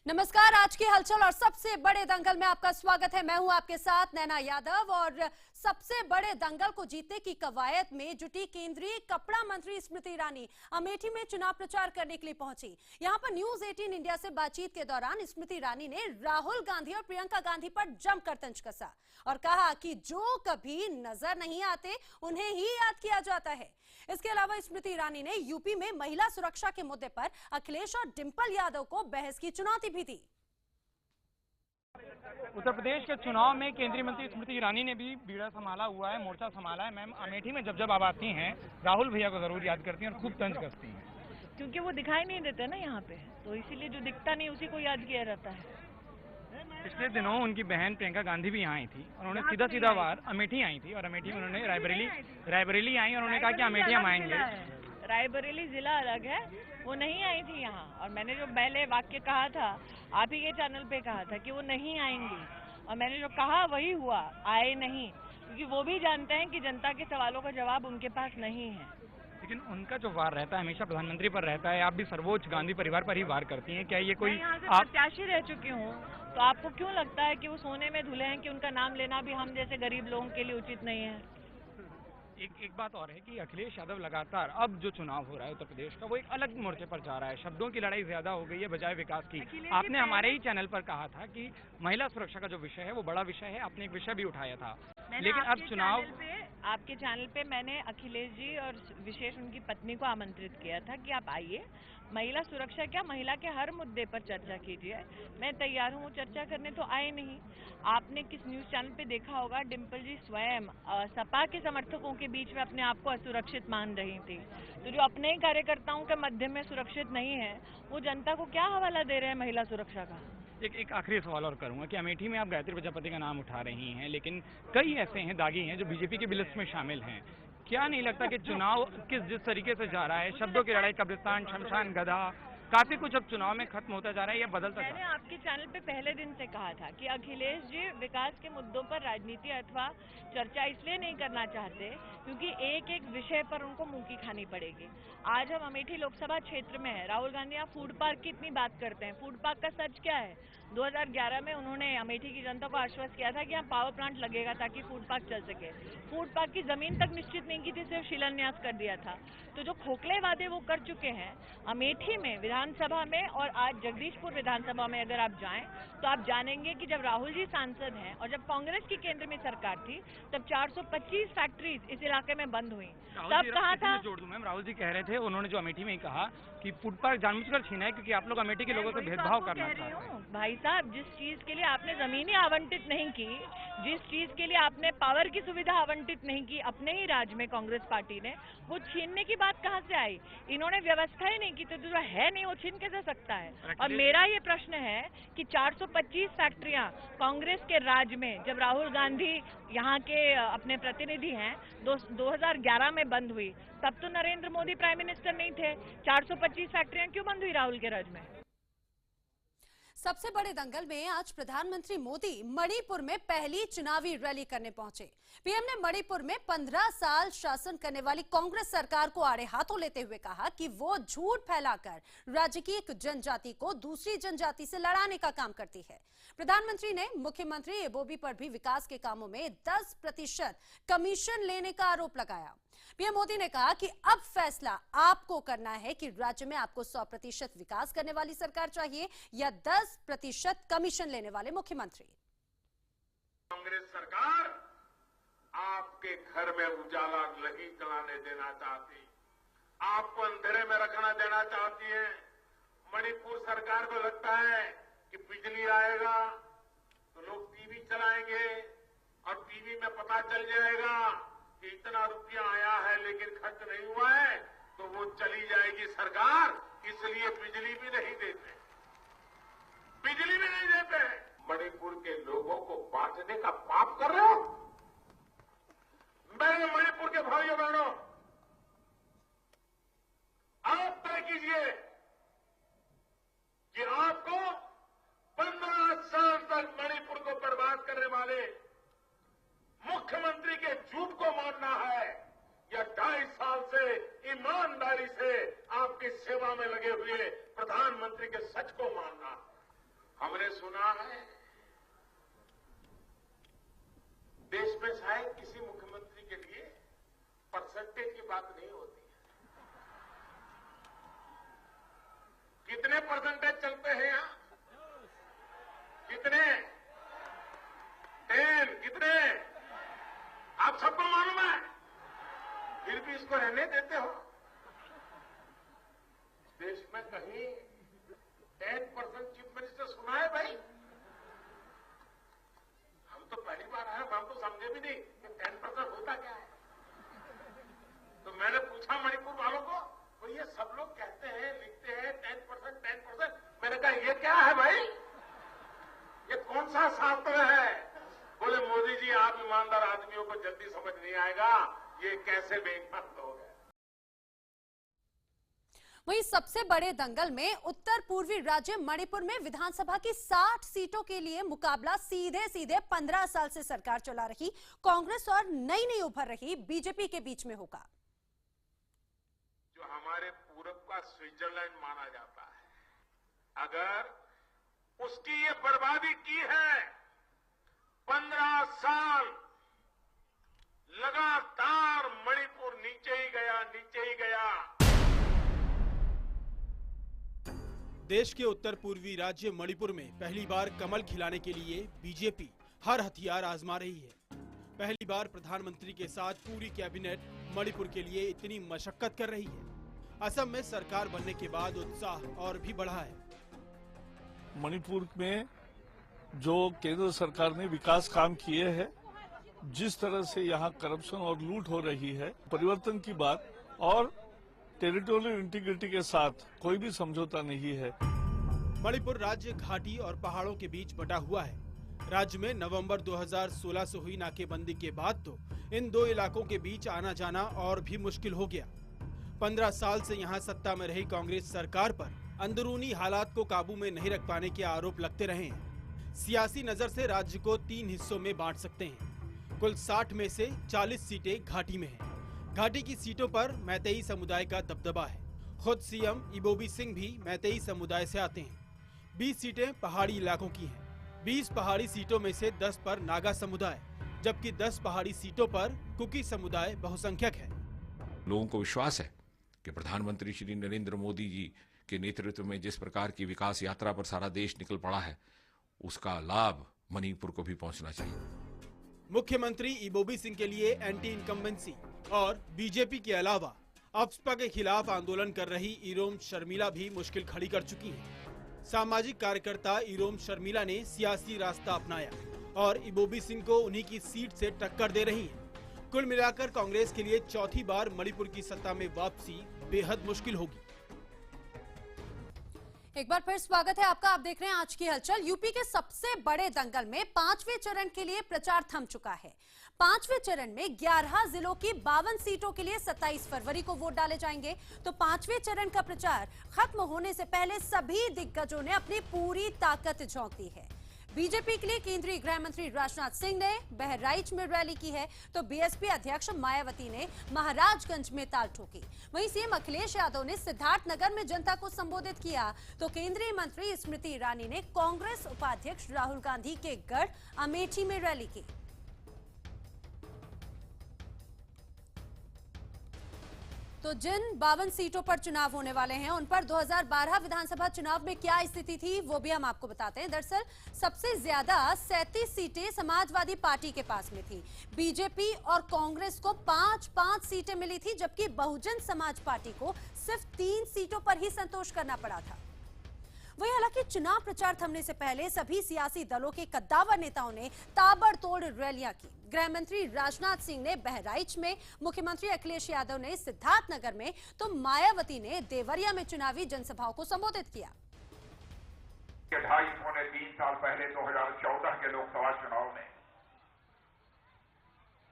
नमस्कार, आज की हलचल और सबसे बड़े दंगल में आपका स्वागत है। मैं हूं आपके साथ नैना यादव। और सबसे बड़े दंगल को जीतने की कवायद में जुटी केंद्रीय कपड़ा मंत्री स्मृति ईरानी अमेठी में चुनाव प्रचार करने के लिए पहुंची। यहां पर न्यूज 18 इंडिया से बातचीत के दौरान स्मृति ईरानी ने राहुल गांधी और प्रियंका गांधी पर जमकर तंज कसा और कहा कि जो कभी नजर नहीं आते उन्हें ही याद किया जाता है। इसके अलावा स्मृति ईरानी ने यूपी में महिला सुरक्षा के मुद्दे पर अखिलेश और डिंपल यादव को बहस की चुनौती भी दी। उत्तर प्रदेश के चुनाव में केंद्रीय मंत्री स्मृति ईरानी ने भी बीड़ा संभाला हुआ है, मोर्चा संभाला है। मैम, अमेठी में जब आप आती हैं राहुल भैया को जरूर याद करती हैं और खूब तंज कसती हैं, क्योंकि वो दिखाई नहीं देते ना यहाँ पे, तो इसीलिए जो दिखता नहीं उसी को याद किया जाता है। पिछले दिनों उनकी बहन प्रियंका गांधी भी यहाँ आई थी और उन्होंने सीधा वार अमेठी आई थी और अमेठी में उन्होंने रायबरेली आई और उन्होंने कहा कि अमेठी हम आएंगे। रायबरेली जिला अलग है, वो नहीं आई थी यहाँ। और मैंने जो पहले वाक्य कहा था, आप ही के चैनल पे कहा था कि वो नहीं आएंगी, और मैंने जो कहा वही हुआ, आए नहीं, क्योंकि वो भी जानते हैं कि जनता के सवालों का जवाब उनके पास नहीं है। लेकिन उनका जो वार रहता है हमेशा प्रधानमंत्री पर रहता है। आप भी सर्वोच्च गांधी परिवार पर ही वार करती हैं, क्या ये कोई आप प्रत्याशी रह चुकी हूँ, तो आपको क्यों लगता है कि वो सोने में धुले हैं कि उनका नाम लेना भी हम जैसे गरीब लोगों के लिए उचित नहीं है? एक बात और है कि अखिलेश यादव लगातार अब जो चुनाव हो रहा है उत्तर प्रदेश का, वो एक अलग मोर्चे पर जा रहा है। शब्दों की लड़ाई ज्यादा हो गई है बजाय विकास की। आपने हमारे ही चैनल पर कहा था कि महिला सुरक्षा का जो विषय है वो बड़ा विषय है, आपने एक विषय भी उठाया था। लेकिन अब चुनाव आपके चैनल पे मैंने अखिलेश जी और विशेष उनकी पत्नी को आमंत्रित किया था कि आप आइए, महिला सुरक्षा क्या, महिला के हर मुद्दे पर चर्चा कीजिए। मैं तैयार हूँ चर्चा करने, तो आए नहीं। आपने किस न्यूज चैनल पे देखा होगा, डिंपल जी स्वयं सपा के समर्थकों के बीच में अपने आप को असुरक्षित मान रही थी। तो जो अपने ही कार्यकर्ताओं के मध्य में सुरक्षित नहीं है, वो जनता को क्या हवाला दे रहे हैं महिला सुरक्षा का? एक आखिरी सवाल और करूंगा कि अमेठी में आप गायत्री प्रजापति का नाम उठा रही हैं, लेकिन कई ऐसे हैं दागी हैं जो बीजेपी की भी लिस्ट में शामिल हैं। क्या नहीं लगता कि चुनाव जिस तरीके से जा रहा है, शब्दों की लड़ाई, कब्रिस्तान, शमशान, गधा, काफी कुछ अब चुनाव में खत्म होता जा रहा है या बदलता जा रहा है? मैंने आपके चैनल पे पहले दिन से कहा था कि अखिलेश जी विकास के मुद्दों पर राजनीति अथवा चर्चा इसलिए नहीं करना चाहते क्योंकि एक एक विषय पर उनको मुंह की खानी पड़ेगी। आज हम अमेठी लोकसभा क्षेत्र में है। राहुल गांधी यहाँ फूड पार्क की इतनी बात करते हैं, फूड पार्क का सच क्या है? 2011 में उन्होंने अमेठी की जनता को आश्वस्त किया था कि यहाँ पावर प्लांट लगेगा ताकि फूड पार्क चल सके। फूड पार्क की जमीन तक निश्चित नहीं की थी, सिर्फ शिलान्यास कर दिया था। तो जो खोखले वादे वो कर चुके हैं अमेठी में, विधानसभा में, और आज जगदीशपुर विधानसभा में अगर आप जाएं तो आप जानेंगे कि जब राहुल जी सांसद हैं और जब कांग्रेस की केंद्र में सरकार थी तब 425 फैक्ट्रीज इस इलाके में बंद हुई। तब कहा था, जोड़ दूं मैम, राहुल जी कह रहे थे, उन्होंने जो अमेठी में कहा कि फूड पार्क जानबूझकर छीना है क्योंकि आप लोग अमेठी के लोगों से भेदभाव करना चाहते हैं। भाई साहब, जिस चीज के लिए आपने जमीनें आवंटित नहीं की, जिस चीज के लिए आपने पावर की सुविधा आवंटित नहीं की अपने ही राज्य में कांग्रेस पार्टी ने, वो छीनने की बात कहां से आई? इन्होंने व्यवस्था ही नहीं की, तो जो है नहीं वो छीन कैसे सकता है? और मेरा ये प्रश्न है कि 425 फैक्ट्रियां कांग्रेस के राज्य में जब राहुल गांधी यहाँ के अपने प्रतिनिधि हैं 2011 में बंद हुई, तब तो नरेंद्र मोदी प्राइम मिनिस्टर नहीं थे। 425 फैक्ट्रियां क्यों बंद हुई राहुल के राज्य में? सबसे बड़े दंगल में आज प्रधानमंत्री मोदी मणिपुर में पहली चुनावी रैली करने पहुंचे। पीएम ने मणिपुर में 15 साल शासन करने वाली कांग्रेस सरकार को आड़े हाथों लेते हुए कहा कि वो झूठ फैलाकर राज्य की एक जनजाति को दूसरी जनजाति से लड़ाने का काम करती है। प्रधानमंत्री ने मुख्यमंत्री एबोबी पर भी विकास के कामों में 10% कमीशन लेने का आरोप लगाया। पीएम मोदी ने कहा कि अब फैसला आपको करना है कि राज्य में आपको 100% विकास करने वाली सरकार चाहिए या 10% कमीशन लेने वाले मुख्यमंत्री। कांग्रेस सरकार आपके घर में उजाला नहीं जलाने देना चाहती, आपको अंधेरे में रखना देना चाहती है। मणिपुर सरकार को लगता है कि बिजली आएगा तो लोग टीवी चलाएंगे और टीवी में पता चल जाएगा कि इतना रुपया आया है लेकिन खर्च नहीं हुआ है, तो वो चली जाएगी सरकार, इसलिए बिजली भी नहीं देते, बिजली भी नहीं देते। मणिपुर के लोगों को बांटने का पाप कर रहे हो। मैं मणिपुर के भाइयों बहनों, आप तय कीजिए कि आपको 15 साल तक मणिपुर को बर्बाद करने वाले मुख्यमंत्री के झूठ को मानना है या 2.5 साल से ईमानदारी से आपकी सेवा में लगे हुए प्रधानमंत्री के सच को मानना है। हमने सुना है देश में शायद किसी मुख्यमंत्री के लिए परसेंटेज की बात नहीं होती है। कितने परसेंटेज चलते हैं यहां? कितने? 10? कितने? आप सबको मालूम है, फिर भी इसको रहने देते हो। देश में कहीं 10% चीफ मिनिस्टर सुना है भाई? हम तो पहली बार आए, हम तो समझे भी नहीं कि 10% होता क्या है। तो मैंने पूछा मणिपुर वालों को, तो ये सब लोग कहते हैं, लिखते हैं 10%। मैंने कहा ये क्या है भाई, ये कौन सा शास्त्र है? बोले मोदी जी आप ईमानदार आदमियों को जल्दी समझ नहीं आएगा, ये कैसे बेईमान लोग हैं। वहीं सबसे बड़े दंगल में उत्तर पूर्वी राज्य मणिपुर में विधानसभा की 60 सीटों के लिए मुकाबला सीधे 15 साल से सरकार चला रही कांग्रेस और नई उभर रही बीजेपी के बीच में होगा। जो हमारे पूरब का स्विट्जरलैंड माना जाता है, अगर उसकी ये बर्बादी की है, 15 साल लगातार मणिपुर नीचे ही गया। देश के उत्तर पूर्वी राज्य मणिपुर में पहली बार कमल खिलाने के लिए बीजेपी हर हथियार आजमा रही है। पहली बार प्रधानमंत्री के साथ पूरी कैबिनेट मणिपुर के लिए इतनी मशक्कत कर रही है। असम में सरकार बनने के बाद उत्साह और भी बढ़ा है। मणिपुर में जो केंद्र सरकार ने विकास काम किए हैं, जिस तरह से यहाँ करप्शन और लूट हो रही है, परिवर्तन की बात, और टेरिटोरियल इंटीग्रिटी के साथ कोई भी समझौता नहीं है। मणिपुर राज्य घाटी और पहाड़ों के बीच बटा हुआ है। राज्य में नवंबर 2016 से हुई नाकेबंदी के बाद तो इन दो इलाकों के बीच आना जाना और भी मुश्किल हो गया। 15 साल से यहाँ सत्ता में रही कांग्रेस सरकार पर अंदरूनी हालात को काबू में नहीं रख पाने के आरोप लगते रहे हैं। सियासी नजर से राज्य को 3 हिस्सों में बांट सकते हैं। कुल 60 में से 40 सीटें घाटी में हैं। घाटी की सीटों पर मैतेई समुदाय का दबदबा है। खुद सीएम इबोबी सिंह भी मैतेई समुदाय से आते हैं। 20 सीटें पहाड़ी इलाकों की हैं। 20 पहाड़ी सीटों में से 10 पर नागा समुदाय, जबकि 10 पहाड़ी सीटों पर कुकी समुदाय बहुसंख्यक है। लोगों को विश्वास है कि प्रधानमंत्री श्री नरेंद्र मोदी जी के नेतृत्व में जिस प्रकार की विकास यात्रा पर सारा देश निकल पड़ा है, उसका लाभ मणिपुर को भी पहुंचना चाहिए। मुख्यमंत्री इबोबी सिंह के लिए एंटी इनकम्बेंसी और बीजेपी के अलावा अफस्पा के खिलाफ आंदोलन कर रही इरोम शर्मिला भी मुश्किल खड़ी कर चुकी हैं। सामाजिक कार्यकर्ता इरोम शर्मिला ने सियासी रास्ता अपनाया और इबोबी सिंह को उन्हीं की सीट से टक्कर दे रही हैं। कुल मिलाकर कांग्रेस के लिए चौथी बार मणिपुर की सत्ता में वापसी बेहद मुश्किल होगी। एक बार फिर स्वागत है आपका। आप देख रहे हैं आज की हलचल। यूपी के सबसे बड़े दंगल में 5वें चरण के लिए प्रचार थम चुका है। 5वें चरण में 11 जिलों की 52 सीटों के लिए 27 फरवरी को वोट डाले जाएंगे। तो 5वें चरण का प्रचार खत्म होने से पहले सभी दिग्गजों ने अपनी पूरी ताकत झोंक दी है। बीजेपी के लिए केंद्रीय गृह मंत्री राजनाथ सिंह ने बहराइच में रैली की है, तो बीएसपी अध्यक्ष मायावती ने महाराजगंज में ताल ठोकी। वहीं सीएम अखिलेश यादव ने सिद्धार्थनगर में जनता को संबोधित किया, तो केंद्रीय मंत्री स्मृति ईरानी ने कांग्रेस उपाध्यक्ष राहुल गांधी के गढ़ अमेठी में रैली की। तो जिन 52 सीटों पर चुनाव होने वाले हैं, उन पर 2012 विधानसभा चुनाव में क्या स्थिति थी वो भी हम आपको बताते हैं। दरअसल सबसे ज्यादा 37 सीटें समाजवादी पार्टी के पास में थी। बीजेपी और कांग्रेस को 5-5 सीटें मिली थी, जबकि बहुजन समाज पार्टी को सिर्फ 3 सीटों पर ही संतोष करना पड़ा था। वहीं हालांकि चुनाव प्रचार थमने से पहले सभी सियासी दलों के कद्दावर नेताओं ने ताबड़तोड़ रैलियां की। गृह मंत्री राजनाथ सिंह ने बहराइच में, मुख्यमंत्री अखिलेश यादव ने सिद्धार्थनगर में, तो मायावती ने देवरिया में चुनावी जनसभाओं को संबोधित किया। 2.5-3 साल पहले 2014 के लोकसभा चुनाव में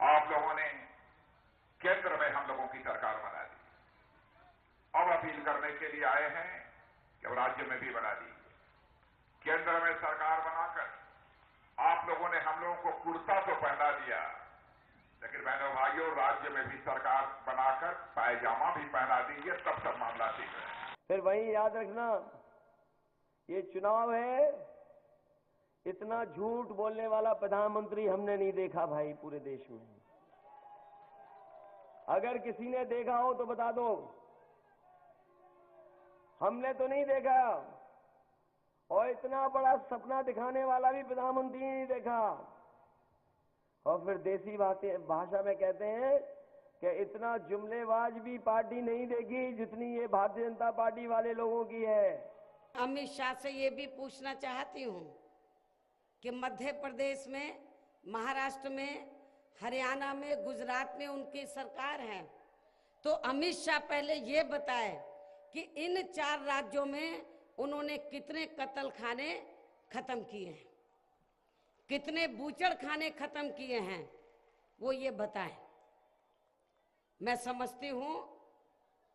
आप लोगों ने केंद्र में हम लोगों की सरकार बना दी। अब अपील करने के लिए आए हैं कि अब राज्य में भी बना दी। केंद्र में सरकार बनाकर आप लोगों ने हम लोगों को कुर्ता तो पहना दिया, लेकिन बहनों भाइयों, राज्य में भी सरकार बनाकर पायजामा भी पहना दीजिए, तब सब मामला ठीक है। फिर वही याद रखना, ये चुनाव है इतना झूठ बोलने वाला प्रधानमंत्री हमने नहीं देखा भाई पूरे देश में। अगर किसी ने देखा हो तो बता दो, हमने तो नहीं देखा। और इतना बड़ा सपना दिखाने वाला भी प्रधानमंत्री ने नहीं देखा। और फिर देसी भाषा में कहते हैं कि इतना जुमलेबाज भी पार्टी नहीं देगी जितनी ये भारतीय जनता पार्टी वाले लोगों की है। अमित शाह से ये भी पूछना चाहती हूँ कि मध्य प्रदेश में, महाराष्ट्र में, हरियाणा में, गुजरात में उनकी सरकार है, तो अमित शाह पहले ये बताए कि इन 4 राज्यों में उन्होंने कितने कत्ल खाने खत्म किए हैं, कितने बूचड़ खाने खत्म किए हैं, वो ये बताएं। मैं समझती हूँ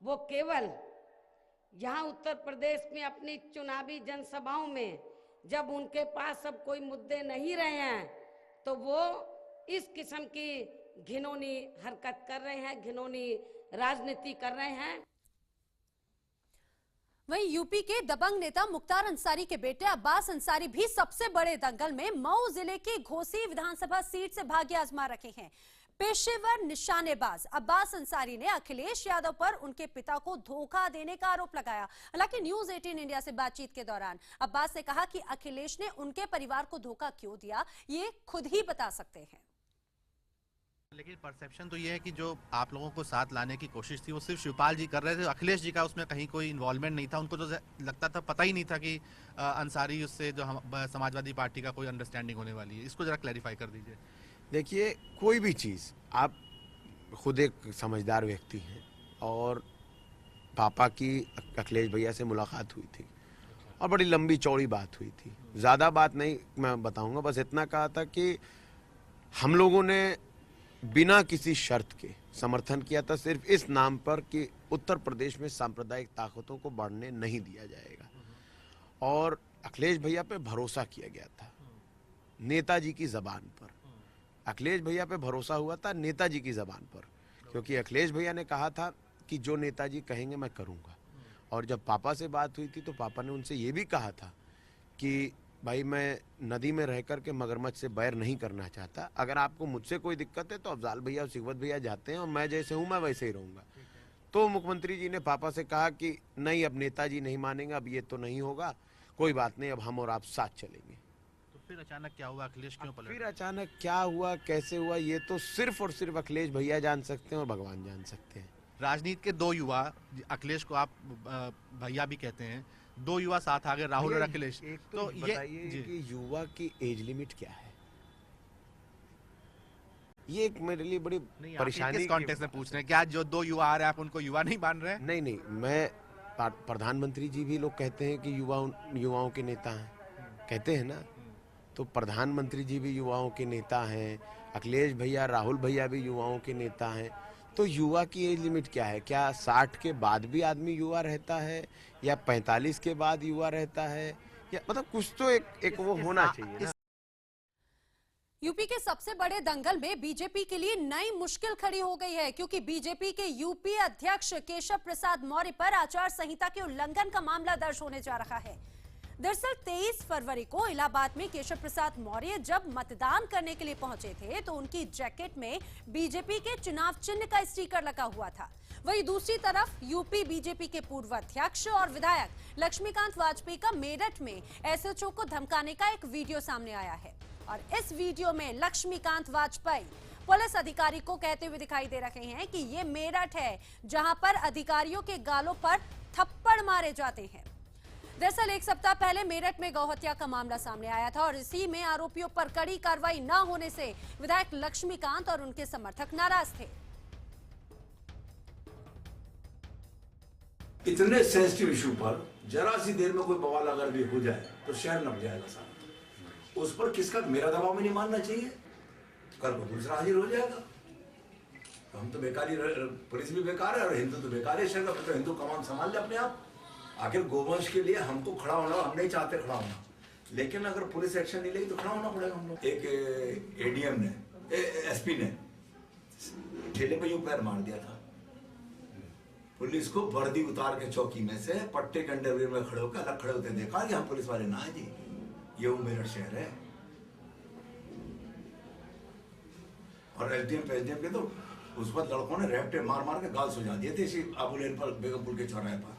वो केवल यहाँ उत्तर प्रदेश में अपनी चुनावी जनसभाओं में जब उनके पास अब कोई मुद्दे नहीं रहे हैं तो वो इस किस्म की घिनौनी हरकत कर रहे हैं, घिनौनी राजनीति कर रहे हैं। वहीं यूपी के दबंग नेता मुख्तार अंसारी के बेटे अब्बास अंसारी भी सबसे बड़े दंगल में मऊ जिले की घोसी विधानसभा सीट से भाग्य आजमा रखे हैं। पेशेवर निशानेबाज अब्बास अंसारी ने अखिलेश यादव पर उनके पिता को धोखा देने का आरोप लगाया। हालांकि न्यूज 18 इंडिया से बातचीत के दौरान अब्बास ने कहा कि अखिलेश ने उनके परिवार को धोखा क्यों दिया ये खुद ही बता सकते हैं। लेकिन परसेप्शन तो ये है कि जो आप लोगों को साथ लाने की कोशिश थी वो सिर्फ शिवपाल जी कर रहे थे, अखिलेश जी का उसमें कहीं कोई इन्वॉल्वमेंट नहीं था। उनको तो लगता था, पता ही नहीं था कि अंसारी उससे जो समाजवादी पार्टी का कोई अंडरस्टैंडिंग होने वाली है। इसको जरा क्लैरिफाई कर दीजिए। देखिए, कोई भी चीज़, आप खुद एक समझदार व्यक्ति हैं और पापा की अखिलेश भैया से मुलाकात हुई थी और बड़ी लंबी चौड़ी बात हुई थी। ज़्यादा बात नहीं मैं बताऊंगा, बस इतना कहा था कि हम लोगों ने बिना किसी शर्त के समर्थन किया था, सिर्फ इस नाम पर कि उत्तर प्रदेश में सांप्रदायिक ताकतों को बढ़ने नहीं दिया जाएगा। और अखिलेश भैया पे भरोसा किया गया था नेताजी की ज़बान पर। अखिलेश भैया पे भरोसा हुआ था नेताजी की ज़बान पर, क्योंकि अखिलेश भैया ने कहा था कि जो नेताजी कहेंगे मैं करूँगा। और जब पापा से बात हुई थी तो पापा ने उनसे ये भी कहा था कि भाई मैं नदी में रह कर के मगरमच्छ से बैर नहीं करना चाहता, अगर आपको मुझसे कोई दिक्कत है तो अफजाल भैया और सिकवत भैया जाते हैं और मैं जैसे हूँ मैं वैसे ही रहूँगा। तो मुख्यमंत्री जी ने पापा से कहा कि नहीं, अब नेताजी नहीं मानेंगे, अब ये तो नहीं होगा, कोई बात नहीं, अब हम और आप साथ चलेंगे। तो फिर अचानक क्या हुआ, अखिलेश क्यों पलट? फिर अचानक क्या हुआ, कैसे हुआ, ये तो सिर्फ और सिर्फ अखिलेश भैया जान सकते हैं और भगवान जान सकते हैं। राजनीति के 2 युवा, अखिलेश को आप भैया भी कहते हैं, 2 युवा साथ आ गए, राहुल और अखिलेश। तो ये बताइए कि युवा की एज लिमिट क्या है? ये एक मेरे लिए बड़ी परेशानी किस कॉन्टेक्स्ट में पूछ रहे हैं? क्या जो 2 युवा आ रहे हैं आप उनको युवा नहीं मान रहे हैं? नहीं, मैं प्रधानमंत्री जी भी लोग कहते हैं कि युवाओं के नेता हैं, कहते हैं ना। तो प्रधानमंत्री जी भी युवाओं के नेता हैं, अखिलेश भैया, राहुल भैया भी युवाओं के नेता हैं। तो युवा की एज लिमिट क्या है? क्या 60 के बाद भी आदमी युवा रहता है या 45 के बाद युवा रहता है, या मतलब कुछ तो एक वो होना चाहिए ना। यूपी के सबसे बड़े दंगल में बीजेपी के लिए नई मुश्किल खड़ी हो गई है, क्योंकि बीजेपी के यूपी अध्यक्ष केशव प्रसाद मौर्य पर आचार संहिता के उल्लंघन का मामला दर्ज होने जा रहा है। दरअसल 23 फरवरी को इलाहाबाद में केशव प्रसाद मौर्य जब मतदान करने के लिए पहुंचे थे तो उनकी जैकेट में बीजेपी के चुनाव चिन्ह का स्टिकर लगा हुआ था। वहीं दूसरी तरफ यूपी बीजेपी के पूर्व अध्यक्ष और विधायक लक्ष्मीकांत वाजपेयी का मेरठ में एसएचओ को धमकाने का एक वीडियो सामने आया है और इस वीडियो में लक्ष्मीकांत वाजपेयी पुलिस अधिकारी को कहते हुए दिखाई दे रहे हैं कि ये मेरठ है जहां पर अधिकारियों के गालों पर थप्पड़ मारे जाते हैं। दरअसल 1 सप्ताह पहले मेरठ में गौहत्या का मामला सामने आया था और इसी में आरोपियों पर कड़ी कार्रवाई न होने से विधायक लक्ष्मीकांत और उनके समर्थक नाराज थे। इतने सेंसिटिव इशू पर जरा सी देर में कोई बवाल अगर भी हो जाए तो शहर लग जाएगा साहब। उस पर किसका मेरा दबाव में नहीं मानना चाहिए, कल को दूसरा हाजिर हो जाएगा। हम तो बेकार ही, पुलिस भी बेकार है और हिंदू तो बेकार है शहर का, तो हिंदू कमान संभाल ले अपने आप। आखिर गोवंश के लिए हमको खड़ा होना, हम नहीं चाहते खड़ा होना, लेकिन अगर पुलिस एक्शन नहीं लेगी तो खड़ा होना पड़ेगा हम लोग। एक एडीएम ने, एसपी ने ठेले पे यूं पैर मार दिया था, पुलिस को वर्दी उतार के चौकी में से पट्टे के अंडरवेयर में खड़े होकर अलग खड़े होते देखा कि हम पुलिस वाले ना है जी, ये वो मेरठ शहर है। और एसडीएम के तो उस पर लड़कों ने रैप्टे मार मार के गाल सुझा दिए थे इसी आबू लेन पर, बेगमपुर के चौराहे पर।